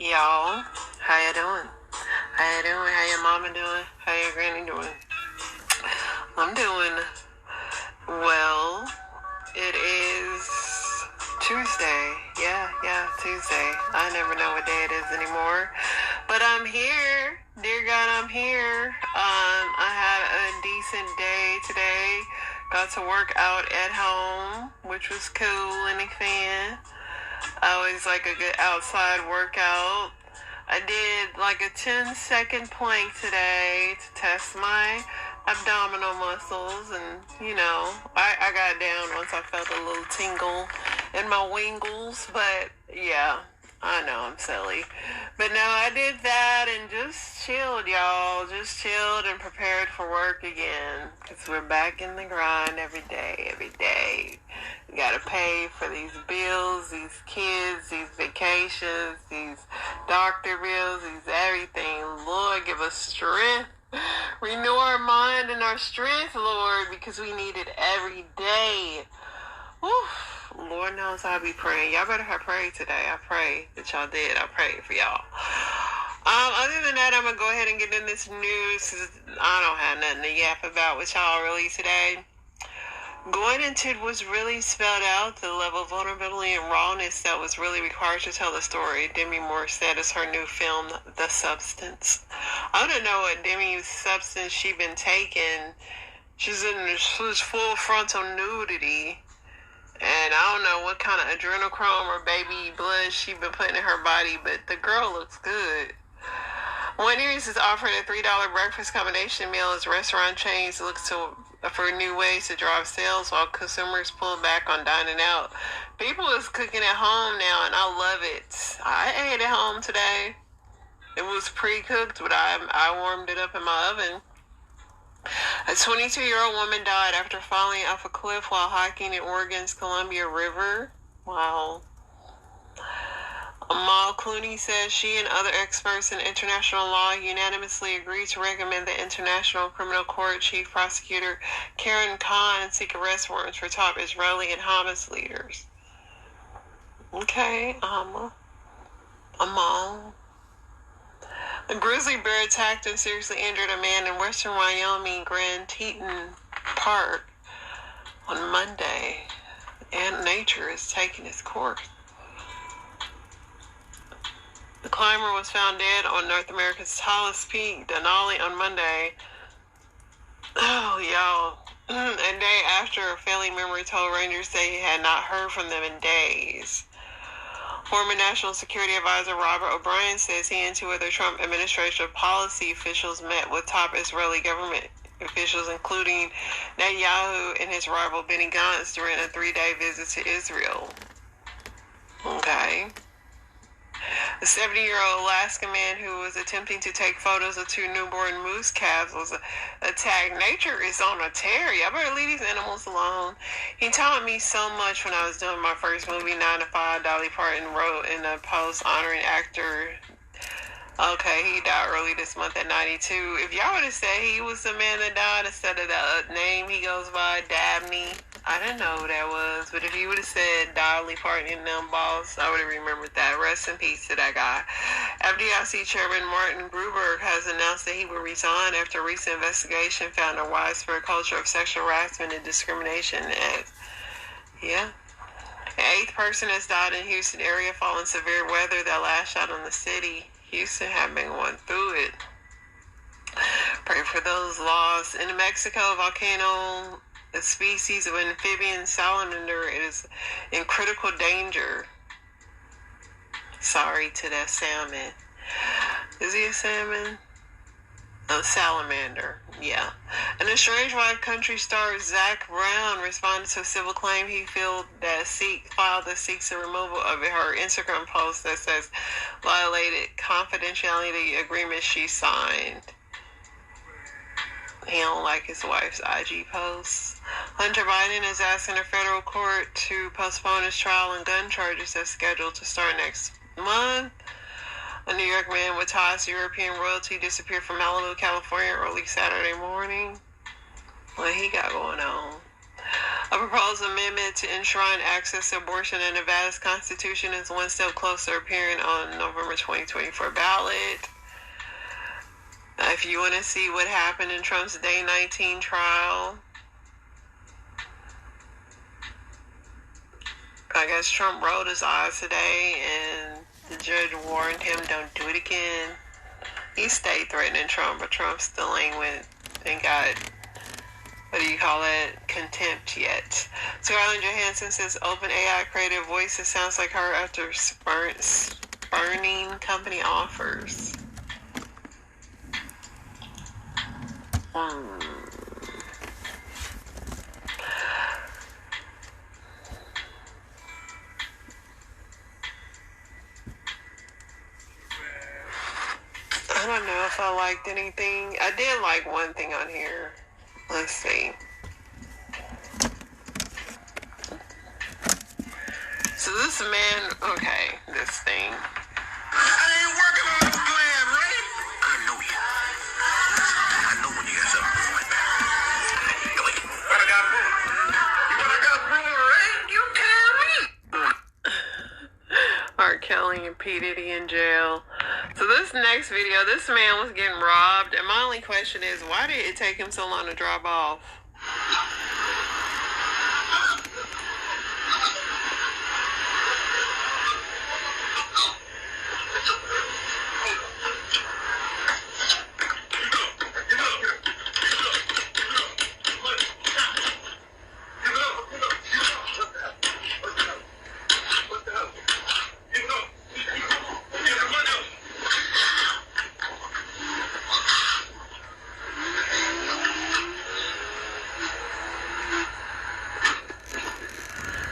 Y'all, how you doing? How you doing? How your mama doing? How your granny doing? I'm doing well. It is Tuesday. Yeah, Tuesday. I never know what day it is anymore. But I'm here. Dear God, I'm here. I had a decent day today. Got to work out at home, which was cool and a fan. I always like a good outside workout. I did like a 10-second plank today to test my abdominal muscles, and I got down once I felt a little tingle in my wingles. But yeah, I know I'm silly, but no, I did that and just chilled, y'all. Just chilled and prepared for work again, because we're back in the grind every day. We gotta pay for these bills, these kids, these vacations, these doctor bills, these everything. Lord, give us strength. Renew our mind and our strength, Lord, because we need it every day. Oof, Lord knows I'll be praying. Y'all better have prayed today. I pray that y'all did. I prayed for y'all. Other than that, I'm going to go ahead and get in this news. I don't have nothing to yap about with y'all really today. Going into it was really spelled out the level of vulnerability and rawness that was really required to tell the story. Demi Moore said it's her new film, The Substance. I don't know what Demi's substance she been taking. She's in this full frontal nudity. And I don't know what kind of adrenochrome or baby blood she been putting in her body, but the girl looks good. Wendy's is offering a $3 breakfast combination meal as restaurant chains look for new ways to drive sales while consumers pull back on dining out. People is cooking at home now, and I love it. I ate at home today. It was pre-cooked, but I warmed it up in my oven. A 22-year-old woman died after falling off a cliff while hiking in Oregon's Columbia River. Wow. Amal Clooney says she and other experts in international law unanimously agreed to recommend the International Criminal Court Chief Prosecutor Karen Khan seek arrest warrants for top Israeli and Hamas leaders. Okay, Amal. A grizzly bear attacked and seriously injured a man in western Wyoming Grand Teton Park on Monday, and nature is taking its course. The climber was found dead on North America's tallest peak, Denali, on Monday. Oh, y'all. A day after a family member told Rangers that he had not heard from them in days. Former National Security Advisor Robert O'Brien says he and two other Trump administration policy officials met with top Israeli government officials, including Netanyahu and his rival Benny Gantz, during a 3-day visit to Israel. Okay. A 70-year-old Alaska man who was attempting to take photos of 2 newborn moose calves was attacked. Nature is on a tear. Y'all better leave these animals alone. He taught me so much when I was doing my first movie, 9 to 5. Dolly Parton wrote in a post honoring actor. Okay, he died early this month at 92. If y'all would have said he was the man that died instead of the name he goes by, Dabney, I didn't know who that was. But if you would have said Dolly Parton and them boss, I would have remembered that. Rest in peace to that guy. FDIC Chairman Martin Gruberg has announced that he will resign after a recent investigation found a widespread culture of sexual harassment and discrimination. Yeah. An 8th person has died in Houston area following severe weather that lashed out on the city. Houston have been going through it. Pray for those lost. In Mexico, volcano, a species of amphibian salamander is in critical danger. Sorry to that salmon. Is he a salmon? A salamander, yeah. And a Strange Wife country star Zach Brown responded to a civil claim he filed that seeks the removal of her Instagram post that says violated confidentiality agreement she signed. He don't like his wife's IG posts. Hunter Biden is asking a federal court to postpone his trial on gun charges that's scheduled to start next month. A New York man with ties to European royalty disappeared from Malibu, California early Saturday morning. What he got going on? A proposed amendment to enshrine access to abortion in Nevada's Constitution is one step closer appearing on November 2024 ballot. If you want to see what happened in Trump's Day 19 trial, I guess Trump rolled his eyes today and the judge warned him, don't do it again. He stayed threatening Trump, but Trump still ain't got, what do you call it, contempt yet. Scarlett Johansson says OpenAI created voice that sounds like her after spurning company offers. I don't know if I liked anything. I did like one thing on here. Let's see. So this man, okay, this thing. I ain't working on no plan, right? I know you. I know when you got something like that. Go ahead. What I got brewing? What I got brewing, right? You tell me. R. Kelly and P. Diddy in jail. So this next video, this man was getting robbed, and my only question is, why did it take him so long to drop off?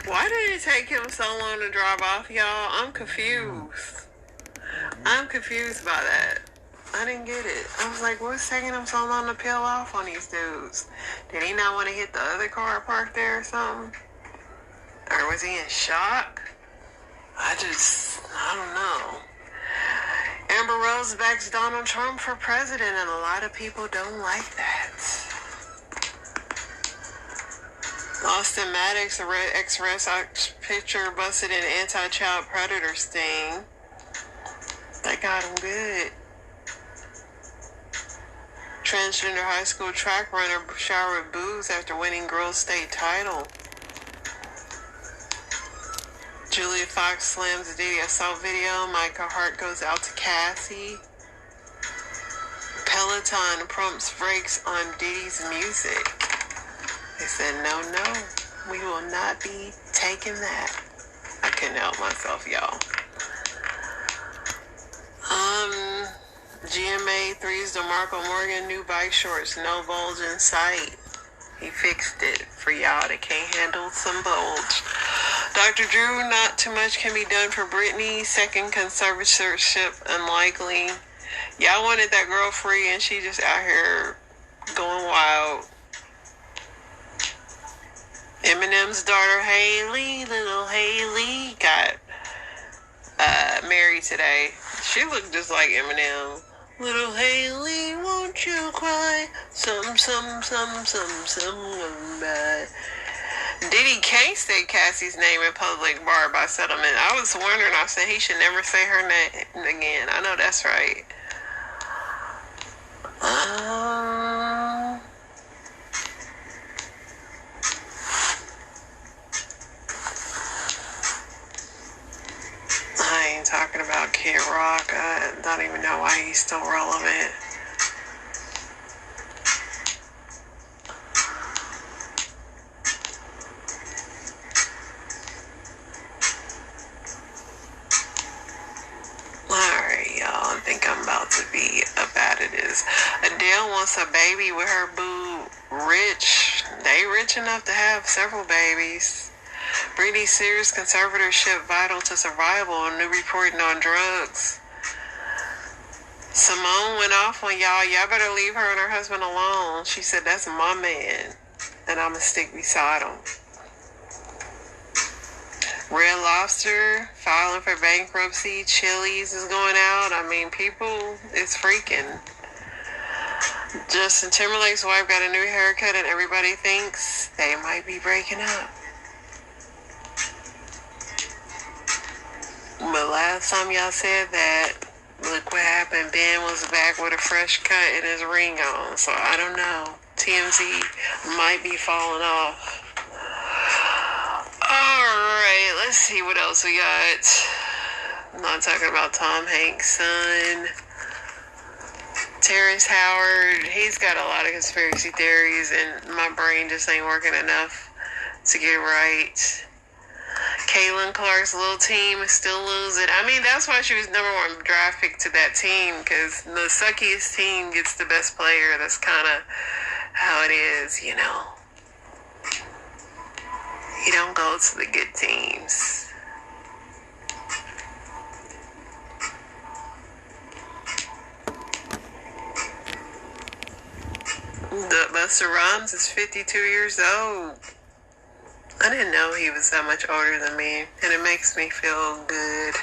Why did it take him so long to drop off, y'all? I'm confused. I'm confused by that. I didn't get it. I was like, what's taking him so long to peel off on these dudes? Did he not want to hit the other car parked there or something? Or was he in shock? I don't know. Amber Rose backs Donald Trump for president, and a lot of people don't like that. Austin Maddox, ex-Red Sox pitcher, busted in anti-child predator sting. That got him good. Transgender high school track runner showered booze after winning girls' state title. Julia Fox slams Diddy assault video. Micah Hart goes out to Cassie. Peloton prompts brakes on Diddy's music. They said, no, we will not be taking that. I couldn't help myself, y'all. GMA 3's DeMarco Morgan, new bike shorts, no bulge in sight. He fixed it for y'all that can't handle some bulge. Dr. Drew, not too much can be done for Britney. Second conservatorship unlikely. Y'all wanted that girl free and she just out here going wild. Eminem's daughter Haley, little Haley, got married today. She looked just like Eminem. Little Haley, won't you cry? Some, bad. Diddy can't say Cassie's name in public bar by settlement. I was wondering, I said he should never say her name again. I know that's right. I ain't talking about Kid Rock. I don't even know why he's still relevant. Alright, y'all. I think I'm about to be about it is. Adele wants a baby with her boo Rich. They rich enough to have several babies. Britney Spears conservatorship vital to survival. New reporting on drugs. Simone went off on y'all. Y'all better leave her and her husband alone. She said, that's my man, and I'ma stick beside him. Red Lobster filing for bankruptcy. Chili's is going out. I mean, people is freaking. Justin Timberlake's wife got a new haircut and everybody thinks they might be breaking up. But last time y'all said that, look what happened. Ben was back with a fresh cut and his ring on. So I don't know. TMZ might be falling off. Alright, let's see what else we got. I'm not talking about Tom Hanks' son. Terrence Howard, he's got a lot of conspiracy theories and my brain just ain't working enough to get right. Caitlin Clark's little team is still losing. I mean, that's why she was number one draft pick to that team, because the suckiest team gets the best player. That's kind of how it is, you know. You don't go to the good teams. Busta Rhymes is 52 years old. I didn't know he was that much older than me, and it makes me feel good.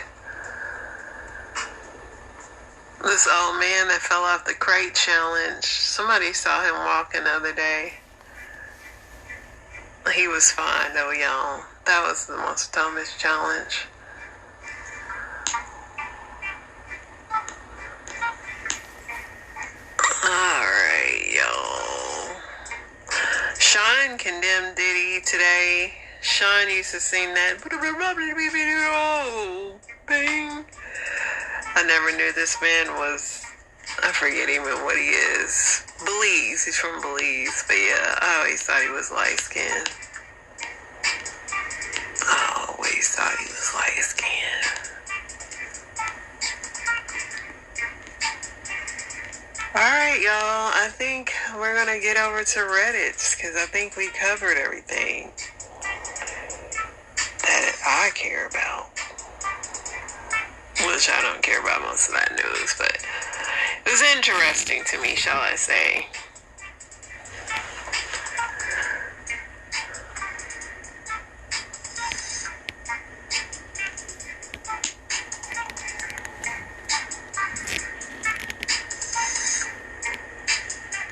This old man that fell off the crate challenge, somebody saw him walking the other day. He was fine though, y'all. That was the most dumbest challenge. Alright, y'all. Sean condemned Diddy today. Sean used to sing that thing. I never knew this man was, I forget even what he is. Belize, he's from Belize. But yeah, I always thought he was light skinned. I always thought he was light skinned. Alright, y'all. I think we're going to get over to Reddit because I think we covered everything that I care about. Which I don't care about most of that news, but it was interesting to me, shall I say.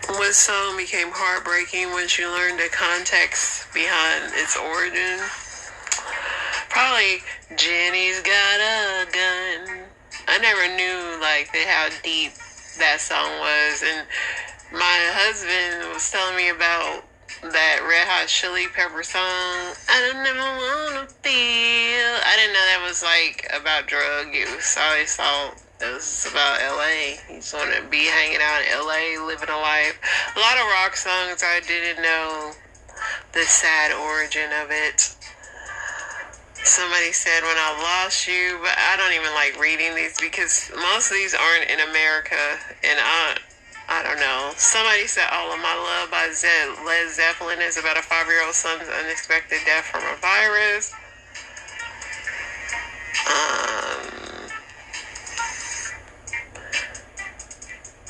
What song became heartbreaking once you learned the context behind its origin? Probably Jenny's Got a Gun. I never knew how deep that song was, and my husband was telling me about that Red Hot Chili Pepper song. I don't never wanna feel. I didn't know that was about drug use. I always thought it was about LA. You just want to be hanging out in LA, living a life. A lot of rock songs I didn't know the sad origin of it. Somebody said When I Lost You, but I don't even like reading these because most of these aren't in America, and I don't know. Somebody said All of My Love by Led Zeppelin is about a 5-year-old son's unexpected death from a virus.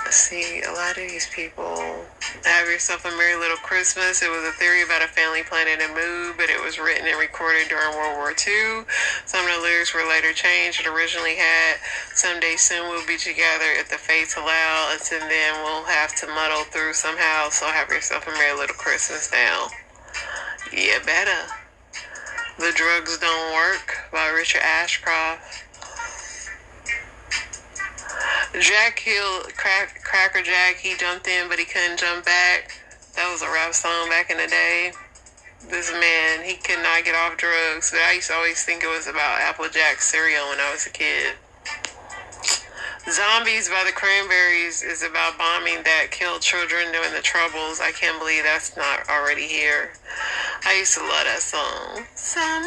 See, a lot of these people. Have Yourself a Merry Little Christmas. It was a theory about a family planning a move, but it was written and recorded during World War II. Some of the lyrics were later changed. It originally had Someday Soon We'll Be Together if the fates allow, and then we'll have to muddle through somehow, so have yourself a Merry Little Christmas now. Yeah, better. The Drugs Don't Work by Richard Ashcroft. Jack killed Cracker Jack. He jumped in, but he couldn't jump back. That was a rap song back in the day. This man, he could not get off drugs. But I used to always think it was about Applejack cereal when I was a kid. Zombies by the Cranberries is about bombing that killed children during the Troubles. I can't believe that's not already here. I used to love that song. Sad.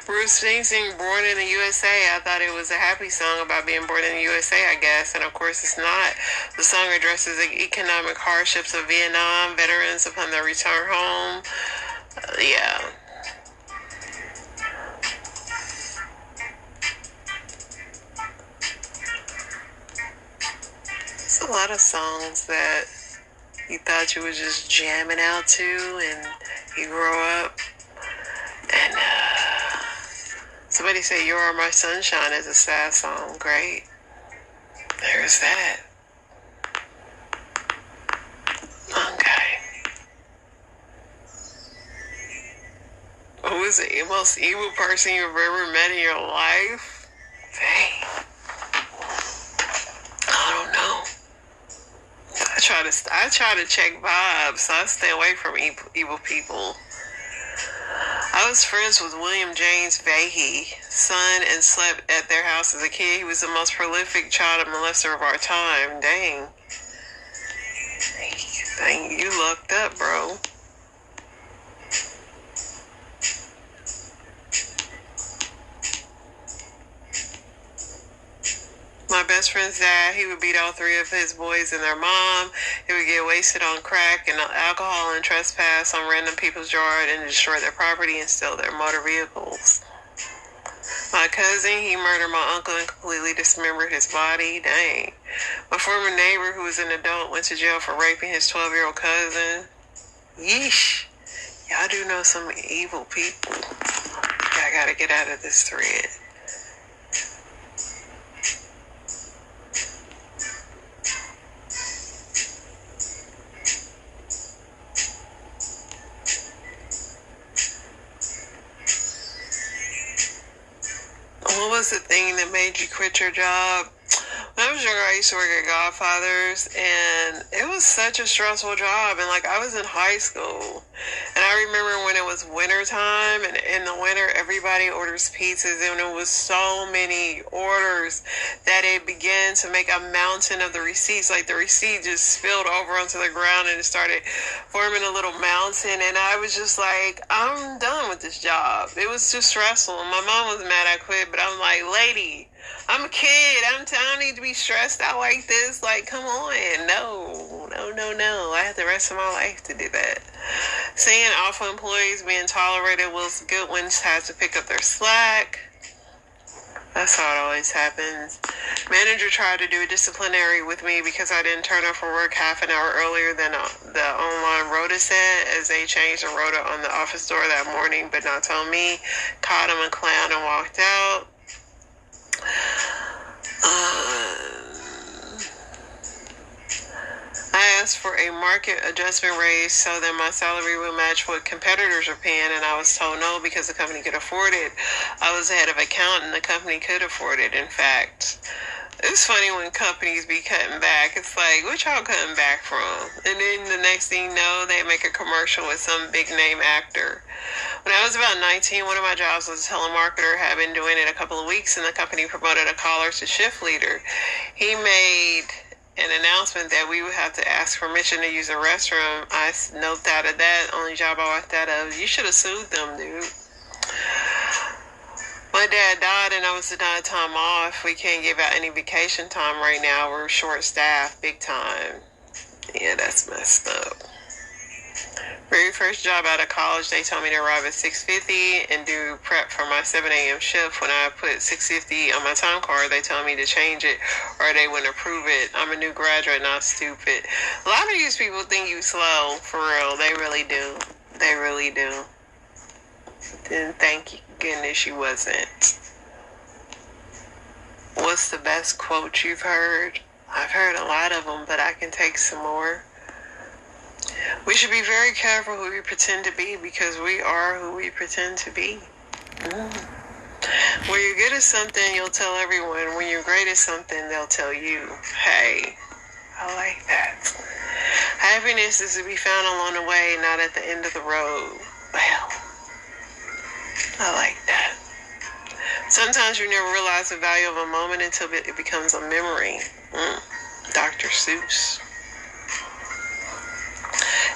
Bruce Springsteen, Born in the USA. I thought it was a happy song about being born in the USA, I guess. And of course it's not. The song addresses the economic hardships of Vietnam veterans upon their return home. Yeah. There's a lot of songs that you thought you were just jamming out to, and you grow up and Somebody said You Are My Sunshine is a sad song. Great. There's that. Okay. Who is the most evil person you've ever met in your life? Dang. I don't know. I try to check vibes, so I stay away from evil people. I was friends with William James Fahey, son, and slept at their house as a kid. He was the most prolific child molester of our time. Dang. Dang, you lucked up, bro. My best friend's dad, he would beat all three of his boys and their mom. He would get wasted on crack and alcohol and trespass on random people's yard and destroy their property and steal their motor vehicles. My cousin, he murdered my uncle and completely dismembered his body. Dang. My former neighbor, who was an adult, went to jail for raping his 12-year-old cousin. Yeesh. Y'all do know some evil people. I gotta get out of this thread. What was the thing that made you quit your job? When I was younger, I used to work at Godfather's, and it was such a stressful job. And like, I was in high school, and I remember when it was winter time, and in the winter, everybody orders pizzas, and it was so many orders that it began to make a mountain of the receipts. Like, the receipt just spilled over onto the ground, and it started forming a little mountain. And I was just like, I'm done with this job. It was too stressful. My mom was mad I quit, but I'm like, lady, I'm a kid. I don't need to be stressed out like this. Like, come on. No. I had the rest of my life to do that. Seeing awful employees being tolerated whilst good ones had to pick up their slack. That's how it always happens. Manager tried to do a disciplinary with me because I didn't turn up for work half an hour earlier than the online rota said, as they changed the rota on the office door that morning, but not told me. Caught him a clown and walked out. I asked for a market adjustment raise so that my salary would match what competitors are paying, and I was told no because the company could afford it. I was the head of account and the company could afford it, in fact. It's funny when companies be cutting back. It's like, what y'all cutting back from? And then the next thing you know, they make a commercial with some big name actor. When I was about 19, one of my jobs was a telemarketer. I had been doing it a couple of weeks, and the company promoted a caller to shift leader. He made an announcement that we would have to ask permission to use the restroom. I noped out of that. Only job I walked out of. You should have sued them, dude. My dad died and I was denied time off. We can't give out any vacation time right now. We're short-staffed, big time. Yeah, that's messed up. Very first job out of college, they told me to arrive at 6:50 and do prep for my 7 a.m. shift. When I put 6:50 on my time card, they told me to change it or they wouldn't approve it. I'm a new graduate, not stupid. A lot of these people think you slow, for real. They really do. They really do. Then thank goodness you wasn't. What's the best quote you've heard? I've heard a lot of them, but I can take some more. We should be very careful who we pretend to be because we are who we pretend to be. When you're good at something, you'll tell everyone. When you're great at something, they'll tell you. Hey, I like that. Happiness is to be found along the way, not at the end of the road. Well, I like that. Sometimes you never realize the value of a moment until it becomes a memory. Dr. Seuss.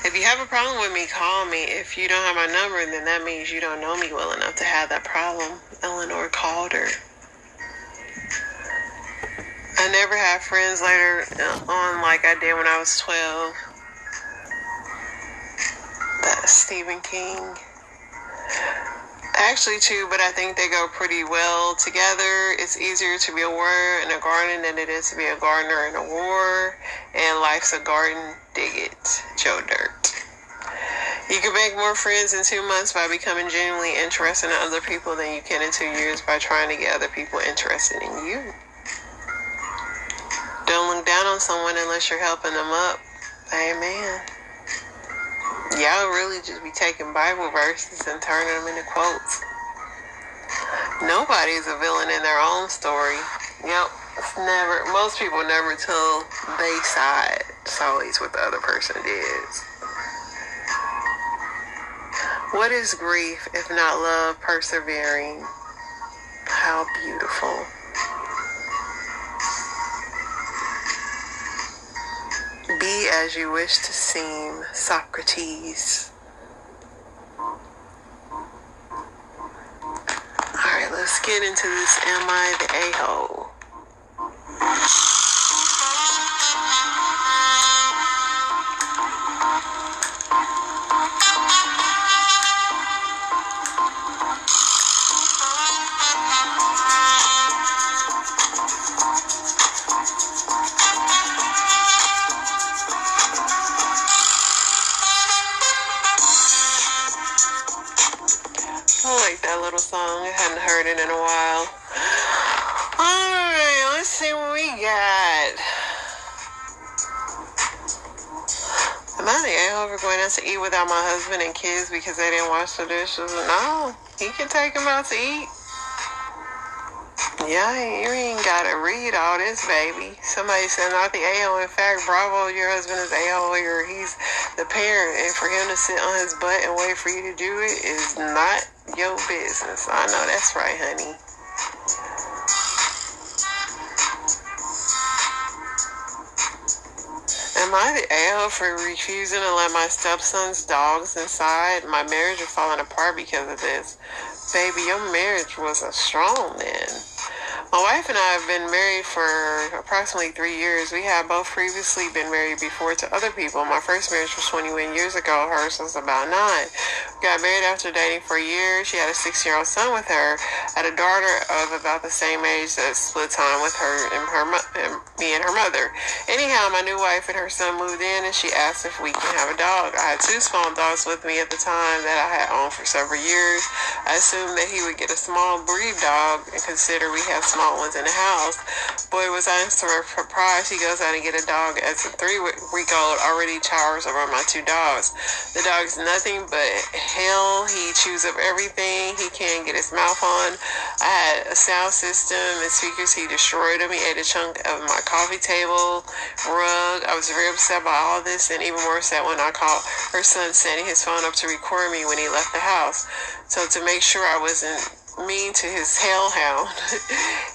If you have a problem with me, call me. If you don't have my number, then that means you don't know me well enough to have that problem. Eleanor Calder. I never had friends later on like I did when I was 12. That's Stephen King. Actually, too, but I think they go pretty well together. It's easier to be a warrior in a garden than it is to be a gardener in a war. And life's a garden, dig it, Joe Dirt. You can make more friends in 2 months by becoming genuinely interested in other people than you can in 2 years by trying to get other people interested in you. Don't look down on someone unless you're helping them up. Amen. Y'all really just be taking Bible verses and turning them into quotes. Nobody's a villain in their own story. Yep. Most people never tell they side. It's always what the other person did. What is grief if not love persevering? How beautiful. Be as you wish to seem, Socrates. Alright, let's get into this Am I the A-hole? I like that little song. I hadn't heard it in a while. Alright, let's see what we got. Am I the a-hole for going out to eat without my husband and kids because they didn't wash the dishes? No, he can take them out to eat. Yeah, you ain't gotta read all this, baby. Somebody said not the a-hole. In fact, bravo, your husband is a-hole or he's the parent, and for him to sit on his butt and wait for you to do it is not your business. I know that's right, honey. Am I the a-hole for refusing to let my stepson's dogs inside? My marriage is falling apart because of this. Baby, your marriage was a strong man. My wife and I have been married for approximately 3 years. We have both previously been married before to other people. My first marriage was 21 years ago. Hers was about 9. We got married after dating for a year. She had a 6-year-old son with her. I had a daughter of about the same age that split time with her and me and her mother. Anyhow, my new wife and her son moved in, and she asked if we can have a dog. I had 2 small dogs with me at the time that I had owned for several years. I assumed that he would get a small breed dog and consider we have small ones in the house. Boy, was I surprised. He goes out and get a dog as a 3-week-old already towers over my 2 dogs. The dog's nothing but hell. He chews up everything he can get his mouth on. I had a sound system and speakers. He destroyed them. He ate a chunk of my coffee table rug. I was very upset by all this, and even more upset when I called her son setting his phone up to record me when he left the house. So to make sure I wasn't mean to his hellhound,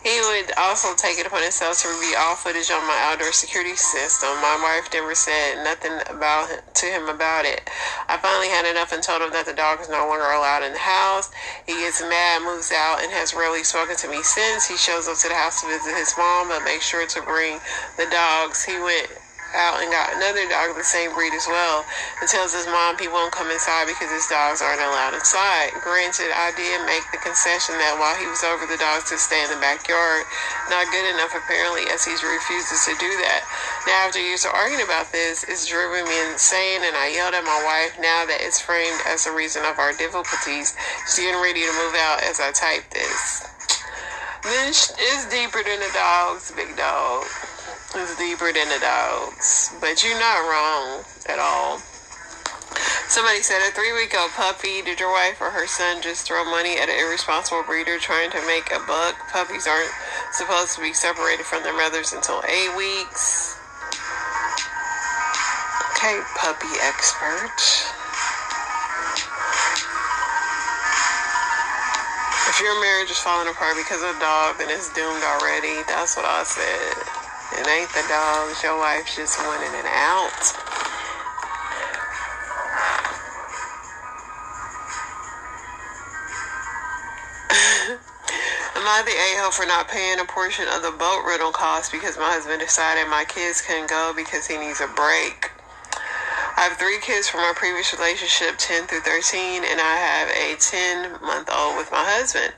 he would also take it upon himself to review all footage on my outdoor security system. My wife never said nothing to him about it. I finally had enough and told him that the dog is no longer allowed in the house. He gets mad, moves out, and has rarely spoken to me since. He shows up to the house to visit his mom, but makes sure to bring the dogs. He went out and got another dog of the same breed as well, and tells his mom he won't come inside because his dogs aren't allowed inside. Granted, I did make the concession that while he was over, the dogs to stay in the backyard. Not good enough apparently, as he refuses to do that. Now, after years of arguing about this, it's driven me insane, and I yelled at my wife now that it's framed as a reason of our difficulties. She's getting ready to move out as I type this. Then it's deeper than the dogs, big dog. It's deeper than the dogs. But you're not wrong at all. Somebody said, a 3-week-old puppy. Did your wife or her son just throw money at an irresponsible breeder trying to make a buck? Puppies aren't supposed to be separated from their mothers until 8 weeks. Okay, puppy expert. If your marriage is falling apart because of a dog, then it's doomed already. That's what I said. It ain't the dogs. Your wife's just winning it out. Am I the a-hole for not paying a portion of the boat rental cost because my husband decided my kids couldn't go because he needs a break? I have 3 kids from my previous relationship, 10 through 13, and I have a 10-month-old with my husband.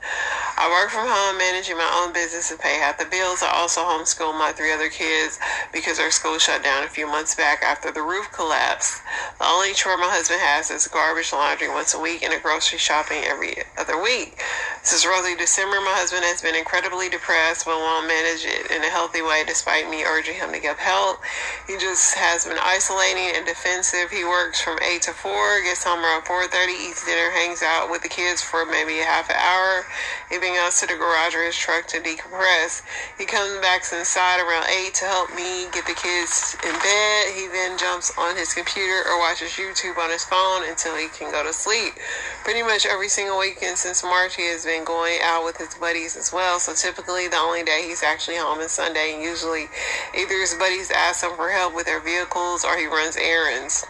I work from home, managing my own business and pay half the bills. I also homeschool my 3 other kids because our school shut down a few months back after the roof collapsed. The only chore my husband has is garbage laundry once a week and a grocery shopping every other week. Since roughly December, my husband has been incredibly depressed but won't manage it in a healthy way despite me urging him to get help. He just has been isolating and defensive. He works from 8 to 4, gets home around 4:30, eats dinner, hangs out with the kids for maybe a half an hour. He then goes to the garage or his truck to decompress. He comes back inside around 8 to help me get the kids in bed. He then jumps on his computer or watches YouTube on his phone until he can go to sleep. Pretty much every single weekend since March, he has been going out with his buddies as well. So typically the only day he's actually home is Sunday, and usually either his buddies ask him for help with their vehicles or he runs errands.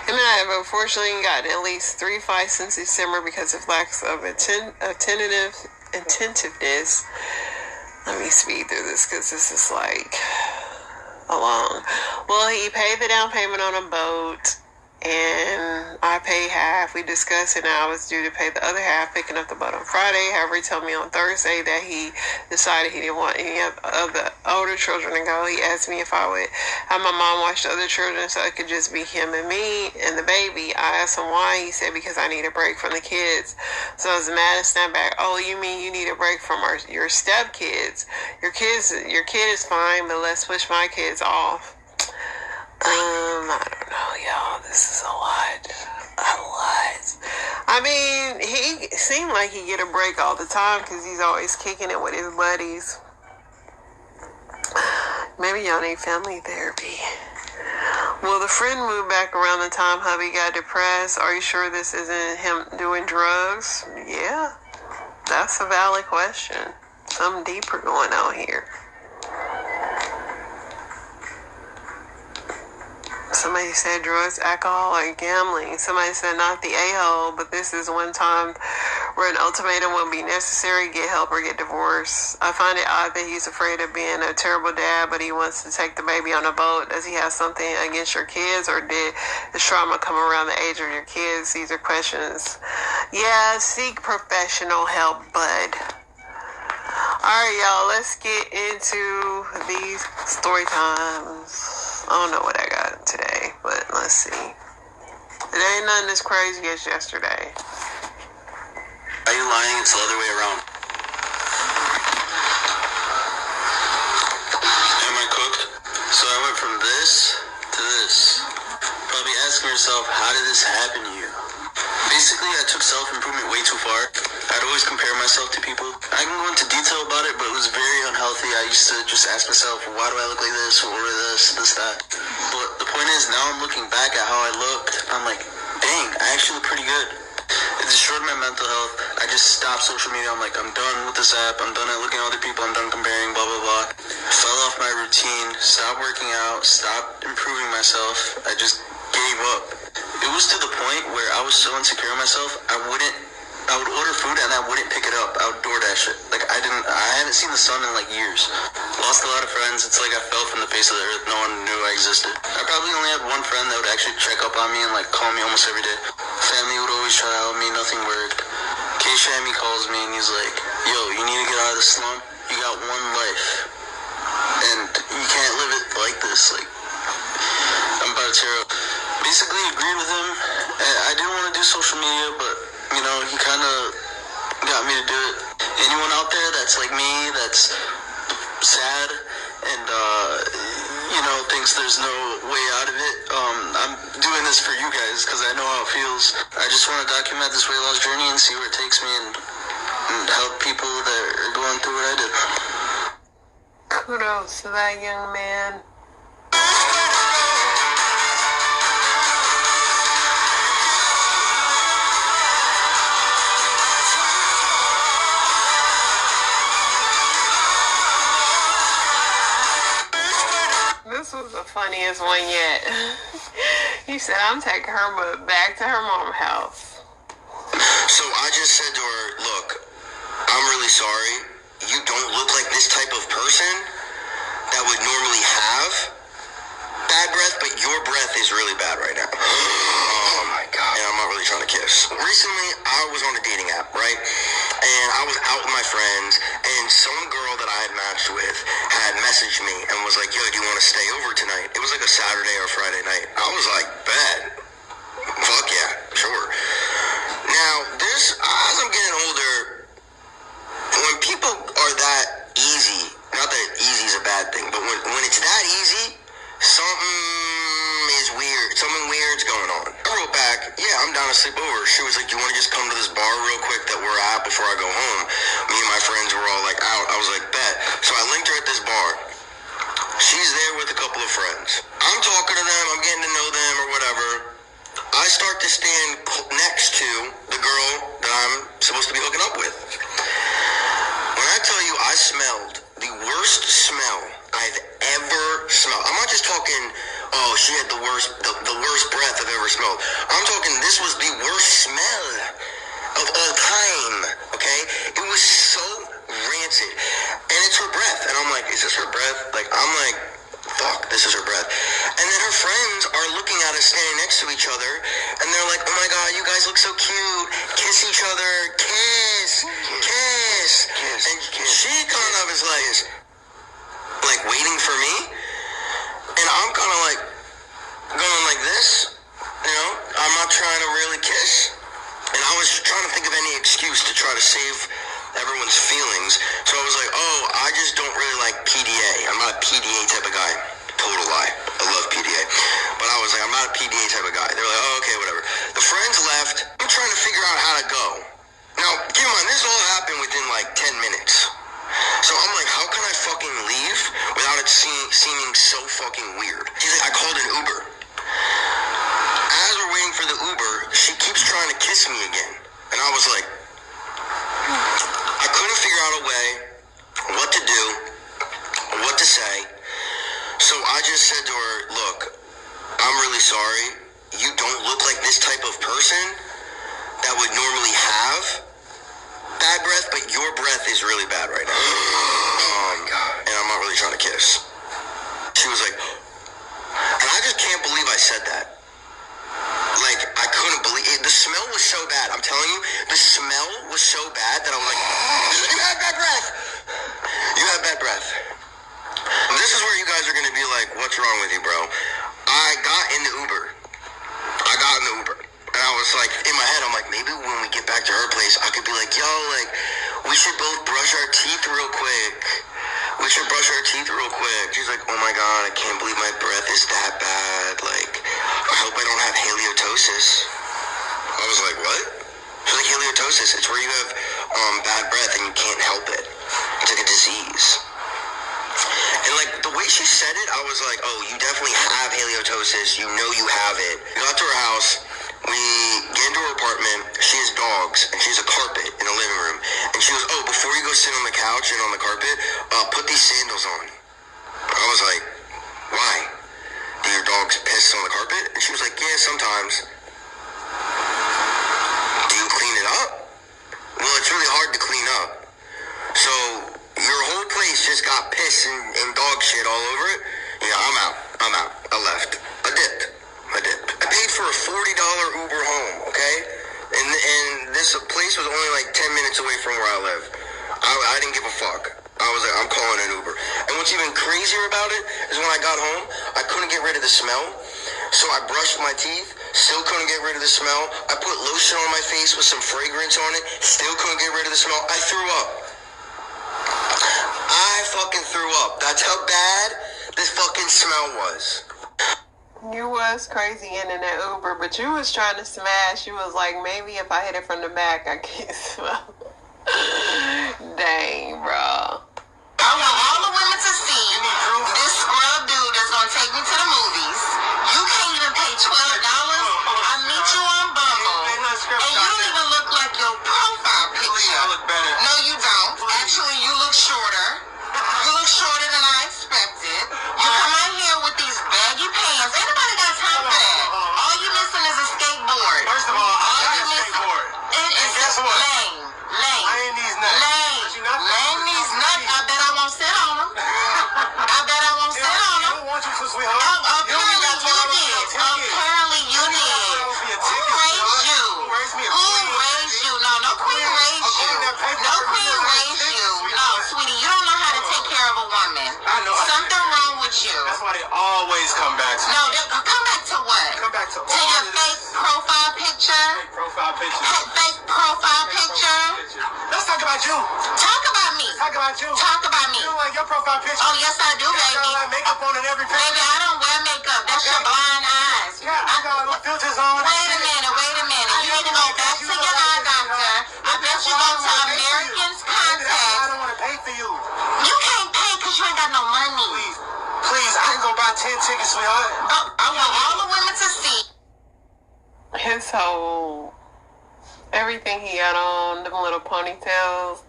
Him and I have unfortunately gotten at least 3 fights since December because of lack of attentiveness. Let me speed through this because this is like a long. Well, he paid the down payment on a boat, and I paid half. We discussed it, and I was due to pay the other half, picking up the boat on Friday. However, he told me on Thursday that he decided he didn't want any of the older children to go. He asked me if I would have my mom watch the other children so it could just be him and me and the baby. I asked him why. He said because I need a break from the kids. So I was mad and snapped back. Oh, you mean you need a break from your stepkids? Your kid is fine, but let's push my kids off. I don't know, y'all. This is a lot. I mean, he seemed like he get a break all the time because he's always kicking it with his buddies. Maybe y'all need family therapy. Well, the friend moved back around the time hubby got depressed. Are you sure this isn't him doing drugs? Yeah, that's a valid question. Something deeper going on here. Somebody said drugs, alcohol, or gambling. Somebody said not the a-hole, but this is one time where an ultimatum will be necessary, get help or get divorced. I find it odd that he's afraid of being a terrible dad, but he wants to take the baby on a boat. Does he have something against your kids, or did the trauma come around the age of your kids? These are questions. Yeah, seek professional help, bud. Alright, y'all, let's get into these story times. I don't know what I got today, but let's see. It ain't nothing as crazy as yesterday. Are you lying? It's the other way around. Am I cooked? So I went from this to this. Probably asking yourself, how did this happen to you? Basically, I took self-improvement way too far. I'd always compare myself to people. I can go into detail about it, but it was very unhealthy. I used to just ask myself, why do I look like this, or this, that. But the point is, now I'm looking back at how I looked. I'm like, dang, I actually look pretty good. It destroyed my mental health. I just stopped social media. I'm like, I'm done with this app. I'm done at looking at other people. I'm done comparing, blah, blah, blah. Fell off my routine. Stopped working out. Stopped improving myself. I just gave up. It was to the point where I was so insecure in myself, I would order food and I wouldn't pick it up. I would DoorDash it. Like, I haven't seen the sun in like years. Lost a lot of friends. It's like I fell from the face of the earth. No one knew I existed. I probably only had one friend that would actually check up on me and like call me almost every day. Family would always try to help me. Nothing worked. K-Shammy calls me and he's like, yo, you need to get out of the slum. You got one life. And you can't live it like this. Like, I'm about to tear up. Basically agreed with him. I didn't want to do social media, but, you know, he kind of got me to do it. Anyone out there that's like me, that's sad and, you know, thinks there's no way out of it, I'm doing this for you guys because I know how it feels. I just want to document this weight loss journey and see where it takes me and help people that are going through what I did. Kudos to that young man. This was the funniest one yet. He said, I'm taking her back to her mom's house. So I just said to her, look, I'm really sorry. You don't look like this type of person that would normally have bad breath, but your breath is really bad right now. Oh my God. And I'm not really trying to kiss. Recently, I was on a dating app, right? And I was out with my friends, and some girl that I had matched with had messaged me and was like, yo, do you want to stay over tonight? It was like a Saturday or Friday night. I was like, bet. Fuck yeah, sure. Now, as I'm getting older, when people are that easy, not that easy is a bad thing, but when it's that easy, something is weird. Something weird's going on. I wrote back, yeah, I'm down to sleep over. She was like, you want to just come to this bar real quick that we're at before I go home? Me and my friends were all like out. I was like, bet. So I linked her at this bar. She's there with a couple of friends. I'm talking to them. I'm getting to know them or whatever. I start to stand next to the girl that I'm supposed to be hooking up with. When I tell you I smelled the worst smell I've ever smelled. I'm not just talking, oh, she had the worst breath I've ever smelled. I'm talking this was the worst smell of all time, okay? It was so rancid. And it's her breath. And I'm like, is this her breath? Like, I'm like, fuck, this is her breath. And then her friends are looking at us standing next to each other, and they're like, oh my god, you guys look so cute. Kiss each other. Kiss. And she kind of is like waiting for me, and I'm kind of like going like this, you know? I'm not trying to really kiss, and I was trying to think of any excuse to try to save everyone's feelings. So I was like, oh, I just don't really like PDA. I'm not a PDA type of guy. Total lie. I love PDA. But I was like, I'm not a PDA type of guy. They're like, oh, okay, whatever. The friends left. I'm trying to figure out how to go. Now, keep in mind, this all happened within like 10 minutes. So I'm like, how can I fucking leave without it seeming so fucking weird? She's like, I called an Uber. As we're waiting for the Uber, she keeps trying to kiss me again. And I was like, I couldn't figure out a way, what to do, what to say. So I just said to her, look, I'm really sorry. You don't look like this type of person that would normally have bad breath, but your breath is really bad right now. And I'm not really trying to kiss. She was like, and I just can't believe I said that. Like, I couldn't believe it. The smell was so bad. I'm telling you, the smell was so bad that I'm like, you have bad breath. You have bad breath. This is where you guys are going to be like, what's wrong with you, bro? I got in the Uber. And I was like, in my head, I'm like, maybe when we get back to her place, I could be like, yo, like, we should both brush our teeth real quick. She's like, oh my god, I can't believe my breath is that bad. Like, I hope I don't have halitosis. I was like, what? She's like, halitosis, it's where you have bad breath and you can't help it. It's like a disease. And like, the way she said it, I was like, oh, you definitely have halitosis. You know you have it. We got to her house. We get into her apartment. She has dogs, and she has a carpet in the living room. And she goes, oh, before you go sit on the couch and on the carpet, put these sandals on. I was like, why? Do your dogs piss on the carpet? And she was like, yeah, sometimes. Do you clean it up? Well, it's really hard to clean up. So, your whole place just got piss and dog shit all over it? Yeah, I'm out. I left. I dipped. I paid for a $40 Uber home, okay? And this place was only like 10 minutes away from where I live. I didn't give a fuck. I was like, I'm calling an Uber. And what's even crazier about it is when I got home, I couldn't get rid of the smell. So I brushed my teeth, still couldn't get rid of the smell. I put lotion on my face with some fragrance on it, still couldn't get rid of the smell. I threw up. I fucking threw up. That's how bad this fucking smell was. You was crazy in that Uber, but you was trying to smash. You was like, maybe if I hit it from the back, I can't smell. Dang, bro. I want all the women to see this scrub dude that's gonna take me to the movies. You can't even pay $12. I meet you on Bumble, and you don't even look like your profile picture. I look better. No, you don't. Actually, you look shorter. You look shorter than I expected. You come out here with these baggy pants. Ain't nobody got time for that. All you missing is a skateboard. First of all, I got a skateboard. And guess what? lame. I ain't these nuts. Lame these nuts. I bet I won't sit on them. I don't want you to, sweetheart. Apparently you did. Who raised you? Who No queen raised you. No, sweetie, you don't know how to take care of a woman. I know. Something wrong with you. That's why they always come back to. No, come back to what? Come back to. To your fake profile picture. Profile picture. Fake profile picture. Let's talk about you. Talk about me. Talk about you. Talk about me. You don't like your profile picture. Oh, yes, I do, You got baby. like makeup on and everything. Baby, I don't wear makeup. That's your blind eyes. Yeah, I got little filters on. Wait a minute. You need to go back to your eye doctor. I bet you go to Americans Contact. I don't want to pay for you. You can't pay because you ain't got no money. Please, I can go buy 10 tickets, sweetheart. Oh, I want all the women to see. His whole everything he had on, them little ponytails.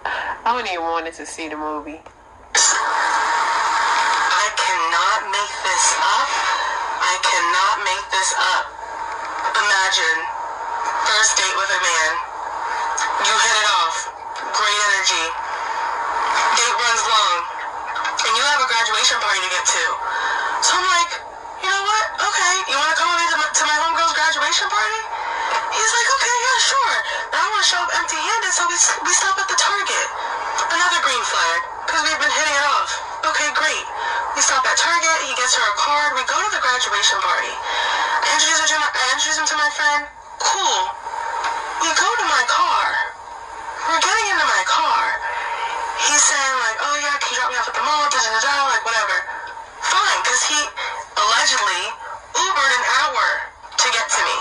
I wouldn't even wanted to see the movie. I cannot make this up. I cannot make this up. Imagine, first date with a man. You hit it off. Great energy. Date runs long. And you have a graduation party to get to. So I'm like, you know what? Okay, you want to come with me to my homegirl's graduation party? He's like, okay, yeah, sure. But I don't want to show up empty-handed, so we stop at the Target. Another green flag, because we've been hitting it off. Okay, great. We stop at Target, he gets her a card, we go to the graduation party. I introduce him to my friend. Cool. We go to my car. We're getting into my car. He's saying like, oh yeah, can you drop me off at the mall, like whatever. Fine, because he allegedly Ubered an hour to get to me.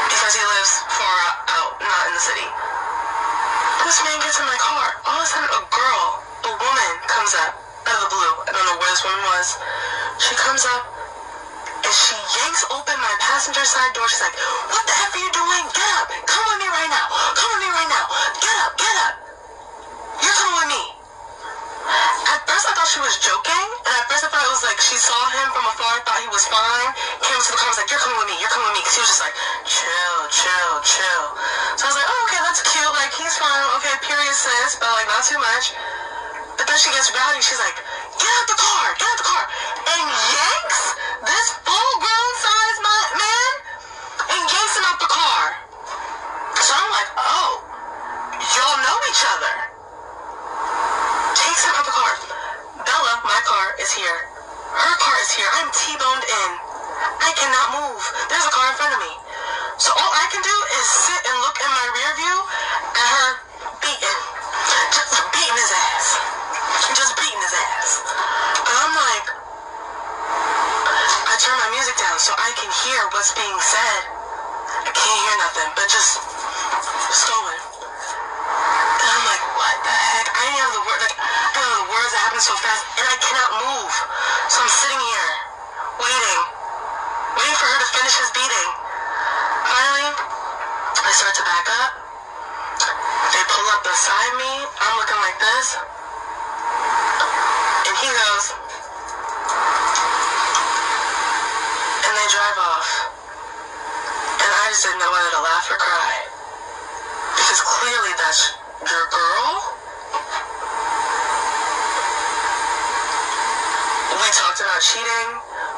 Because he lives far out, not in the city. This man gets in my car. All of a sudden, a woman comes up out of the blue. I don't know where this woman was. She comes up and she yanks open my passenger side door. She's like, what the F are you doing? Get up. Come with me right now. Come with me right now. Get up. Get up. You're coming with me. At first I thought she was joking. And at first I thought it was like she saw him from afar, thought he was fine. Came to the car, was like, you're coming with me. You're coming with me. Because he was just like, chill, chill, chill. So I was like, oh, okay, that's cute. Like, he's fine. Okay, period, sis. But like, not too much. But then she gets rowdy. She's like, get out the car. Get out the car. And yanks this full-grown size man and yanks him out the car. So I'm like, oh, y'all know each other. Takes him out the car. Bella, my car, is here. Her car is here. I'm T-boned in. I cannot move. There's a car in front of me. So all I can do is sit and look in my rear view at her beating. Just beating his ass. Just beating his ass. And I'm like, I turn my music down so I can hear what's being said. I can't hear nothing, but just stolen. And I'm like, what the heck? I didn't have the word. Like, I don't know the words that happen so fast, and I cannot move. So I'm sitting here, waiting for her to finish his beating. Finally, I start to back up. They pull up beside me. I'm looking like this. And he goes. And they drive off. And I just didn't know whether to laugh or cry. Because clearly that's your girl. We talked about cheating.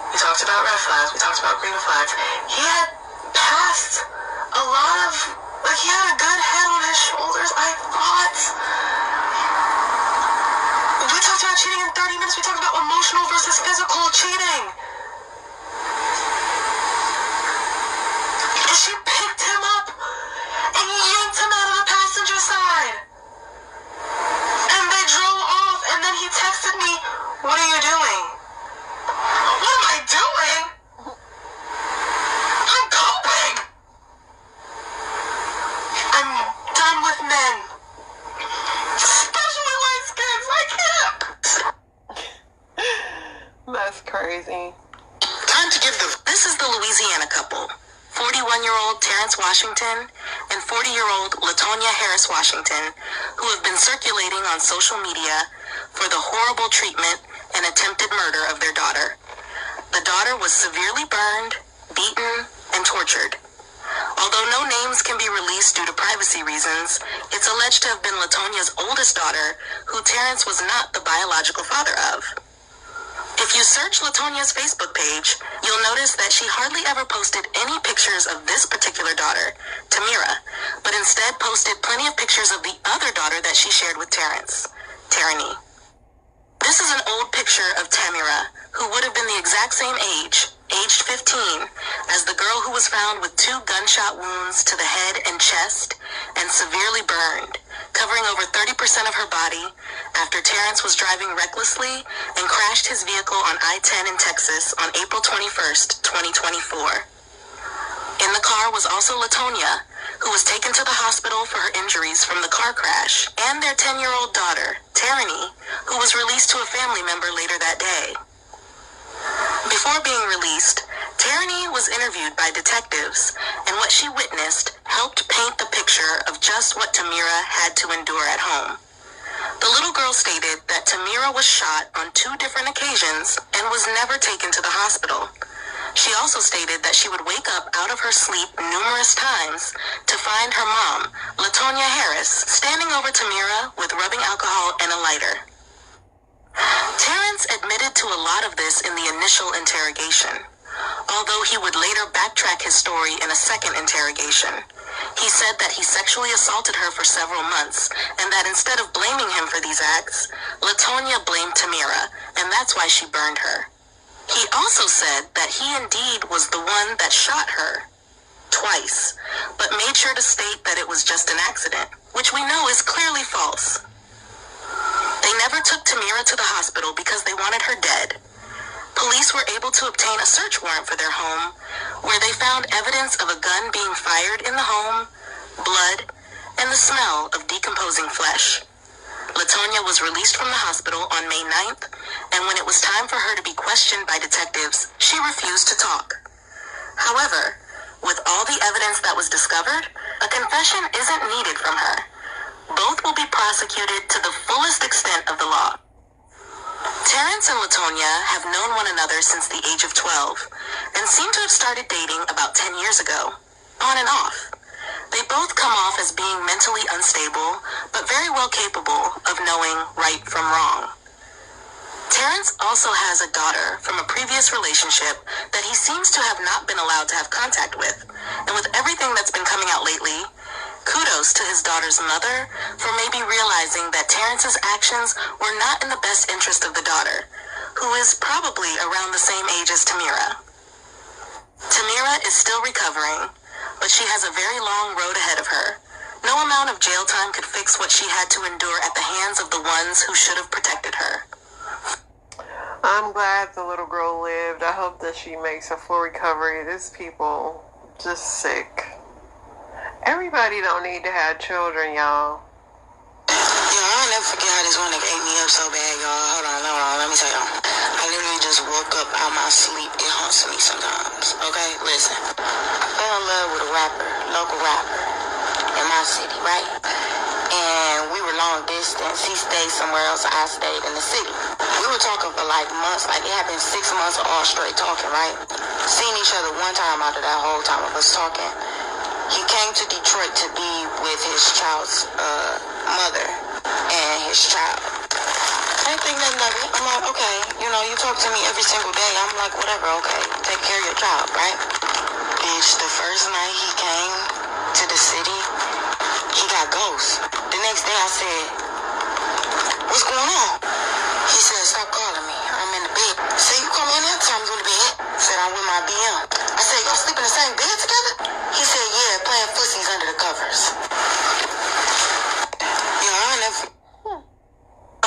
We talked about red flags. We talked about green flags. He had passed a lot of, like, he had a good head on his shoulders, I thought. We talked about cheating in 30 minutes. We talked about emotional versus physical cheating. And she picked him up and yanked him out of the passenger side. And they drove off, and then he texted me, what are you doing? What am I doing? I'm coping. I'm done with men. Especially light skins. I can't. That's crazy. Time to give This is the Louisiana couple. 41-year-old Terrence Washington and 40-year-old LaTonya Harris Washington, who have been circulating on social media for the horrible treatment and attempted murder of their daughter. The daughter was severely burned, beaten, and tortured. Although no names can be released due to privacy reasons, it's alleged to have been LaTonya's oldest daughter, who Terrence was not the biological father of. If you search LaTonya's Facebook page, You'll notice that she hardly ever posted any pictures of this particular daughter, Tamira, but instead posted plenty of pictures of the other daughter that she shared with Terrence, Tyranny. This is an old picture of Tamira, who would have been the exact same age, aged 15, as the girl who was found with 2 gunshot wounds to the head and chest and severely burned, covering over 30% of her body after Terrence was driving recklessly and crashed his vehicle on I-10 in Texas on April 21st, 2024. In the car was also LaTonya, who was taken to the hospital for her injuries from the car crash, and their 10-year-old daughter, Tyranny, who was released to a family member later that day. Before being released, Tyranny was interviewed by detectives, and what she witnessed helped paint the picture of just what Tamira had to endure at home. The little girl stated that Tamira was shot on 2 different occasions and was never taken to the hospital. She also stated that she would wake up out of her sleep numerous times to find her mom, LaTonya Harris, standing over Tamira with rubbing alcohol and a lighter. Terrence admitted to a lot of this in the initial interrogation, although he would later backtrack his story in a second interrogation. He said that he sexually assaulted her for several months, and that instead of blaming him for these acts, LaTonya blamed Tamira, and that's why she burned her. He also said that he indeed was the one that shot her twice, but made sure to state that it was just an accident, which we know is clearly false. They never took Tamira to the hospital because they wanted her dead. Police were able to obtain a search warrant for their home, where they found evidence of a gun being fired in the home, blood, and the smell of decomposing flesh. LaTonya was released from the hospital on May 9th, and when it was time for her to be questioned by detectives, she refused to talk. However, with all the evidence that was discovered, a confession isn't needed from her. Both will be prosecuted to the fullest extent of the law. Terrence and LaTonya have known one another since the age of 12, and seem to have started dating about 10 years ago, on and off. They both come off as being mentally unstable, but very well capable of knowing right from wrong. Terrence also has a daughter from a previous relationship that he seems to have not been allowed to have contact with, and with everything that's been coming out lately, kudos to his daughter's mother for maybe realizing that Terrence's actions were not in the best interest of the daughter, who is probably around the same age as Tamira. Tamira is still recovering, but she has a very long road ahead of her. No amount of jail time could fix what she had to endure at the hands of the ones who should have protected her. I'm glad the little girl lived. I hope that she makes a full recovery. These people just sick. Everybody don't need to have children, y'all. I'll never forget how this one nigga ate me up so bad, y'all. Hold on, let me tell y'all. I literally just woke up out my sleep. It haunts me sometimes. Okay, listen. I fell in love with a rapper, local rapper, in my city, right? And we were long distance. He stayed somewhere else. I stayed in the city. We were talking for like months. Like it had been 6 months of all straight talking, right? Seen each other one time out of that whole time of us talking. He came to Detroit to be with his child's mother and his child. I didn't think nothing of it. I'm like, okay, you talk to me every single day. I'm like, whatever, okay, take care of your child, right? Bitch, the first night he came to the city, he got ghost. The next day I said, what's going on? He said, stop calling me. I'm in the bed. Say, you call me any other time you in the bed? Said, I'm with my BM. I said, y'all sleep in the same bed together? He said, yeah, playing fussies under the covers. I never...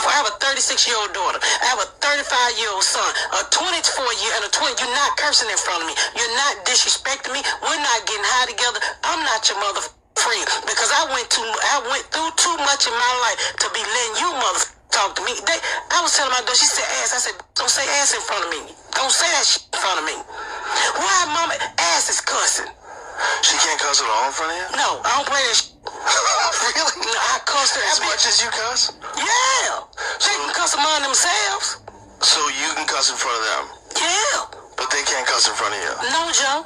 I have a 36-year-old daughter. I have a 35-year-old son, a 24-year and a 20. You're not cursing in front of me. You're not disrespecting me. We're not getting high together. I'm not your mother friend because I went through too much in my life to be letting you mother talk to me. I was telling my daughter, she said ass. I said, don't say ass in front of me. Don't say that shit in front of me. Why, mama? Ass is cussing. She can't cuss at all in front of you? No, I don't play that shit. Really? No, I cuss her. As much as you cuss? Yeah. They can cuss among themselves. So you can cuss in front of them? Yeah. But they can't cuss in front of you? No, Joe.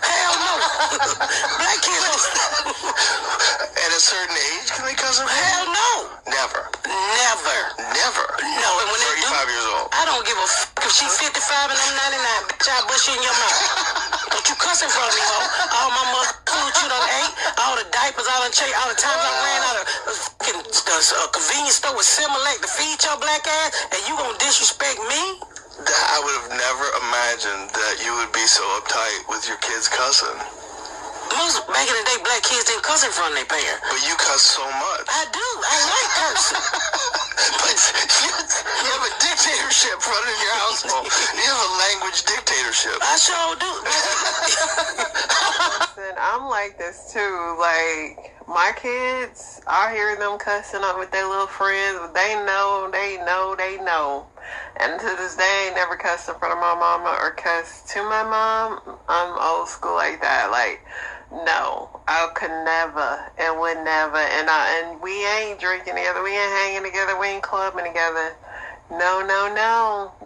Hell no. Black kids. At a certain age, can they cuss in front of you? Hell no. Never. Never. Never? No, and when 35 years old. I don't give a fuck If she 55 and I'm 99, bitch, I'll bust you in your mouth. Don't you cuss in front of me, ho. All my mother food you done ate, all the diapers I done changed, all the times I ran out of fucking convenience store with Similac to feed your black ass, and you gonna disrespect me? I would have never imagined that you would be so uptight with your kids cussing. Most back in the day, black kids didn't cuss in front of their parents. But you cuss so much. I do. I like cursing. But you have a dictatorship running your household. You have a language dictatorship. I sure do. Listen, I'm like this too. Like, my kids, I hear them cussing up with their little friends, but they know. And to this day, I ain't never cussed in front of my mama or cussed to my mom. I'm old school like that. Like, no, I could never and would never. And we ain't drinking together. We ain't hanging together. We ain't clubbing together. No.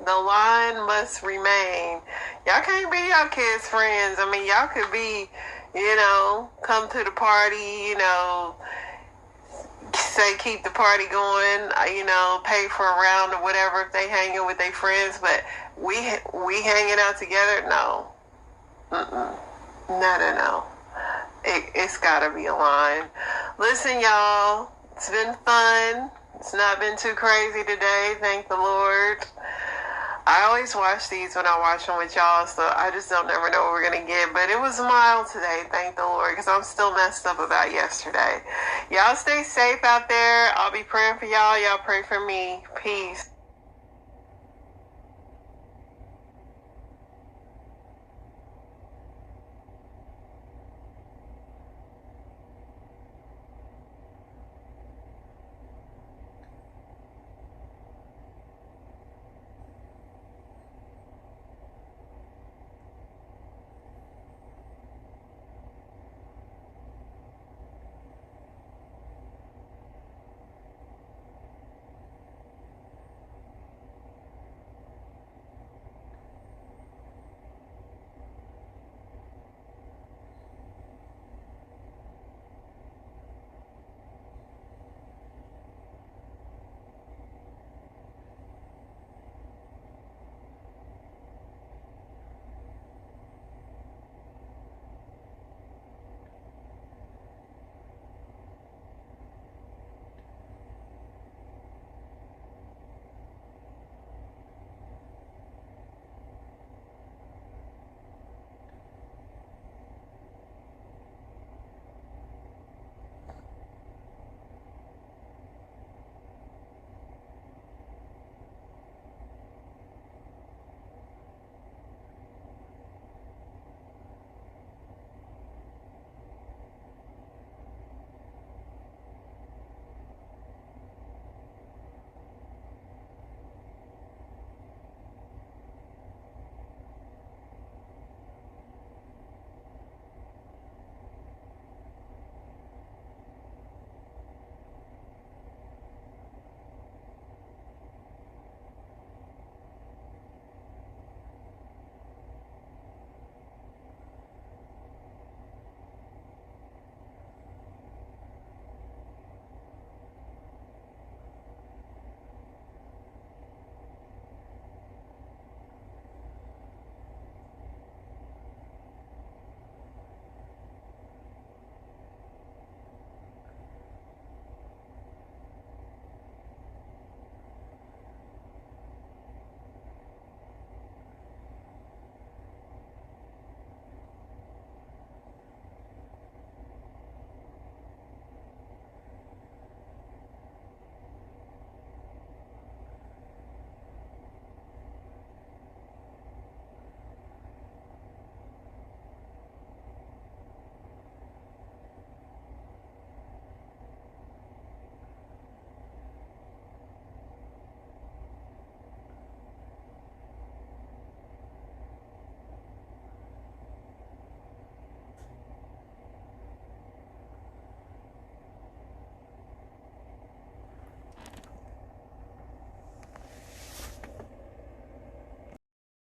The line must remain. Y'all can't be y'all kids' friends. I mean, y'all could be, come to the party, say keep the party going, pay for a round or whatever if they hanging with their friends, but we hanging out together, no. No. It's gotta be a line. Listen, y'all, it's been fun. It's not been too crazy today, thank the Lord. I always watch these when I watch them with y'all, so I just don't never know what we're going to get. But it was mild today, thank the Lord, because I'm still messed up about yesterday. Y'all stay safe out there. I'll be praying for y'all. Y'all pray for me. Peace.